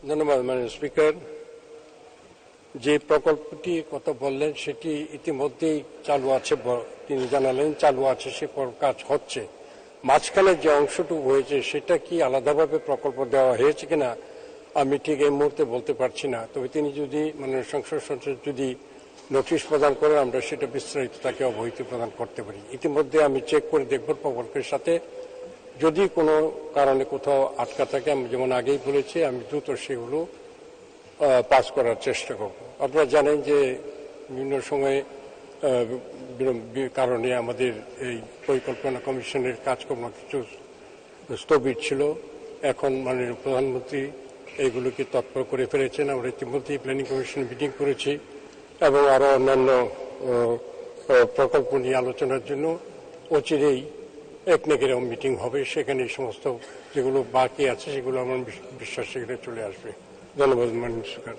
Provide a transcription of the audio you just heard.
ধন্যবাদ মাননীয় স্পিকার। যে প্রকল্পটি কথা বললেন সেটি ইতিমধ্যেই চালু আছে, তিনি জানালেন চালু আছে, সে কাজ হচ্ছে। মাঝখানে যে অংশটুকু হয়েছে সেটা কি আলাদাভাবে প্রকল্প দেওয়া হয়েছে কিনা আমি ঠিক এই মুহূর্তে বলতে পারছি না। তবে তিনি যদি মাননীয় সংসদ সদস্য যদি নোটিশ প্রদান করেন আমরা সেটা বিস্তারিত তাকে অবহিত প্রদান করতে পারি। ইতিমধ্যে আমি চেক করে দেখব প্রকল্পের সাথে, যদি কোনো কারণে কোথাও আটকা থাকে আমি যেমন আগেই বলেছি আমি দ্রুত সেগুলো পাস করার চেষ্টা করব। আপনারা জানেন যে বিভিন্ন সময়ে কারণে আমাদের এই পরিকল্পনা কমিশনের কাজকর্ম কিছু স্থবির ছিল। এখন মাননীয় প্রধানমন্ত্রী এইগুলোকে তৎপর করে ফেলেছেন। আমরা ইতিমধ্যেই প্ল্যানিং কমিশন মিটিং করেছি এবং আরো অন্যান্য প্রকল্প নিয়ে আলোচনার জন্য অচিরেই একনেকের মিটিং হবে। সেখানে এই সমস্ত যেগুলো বাকি আছে সেগুলো আমার বিশ্বাস সেখানে চলে আসবে। ধন্যবাদ মাননীয় স্পিকার।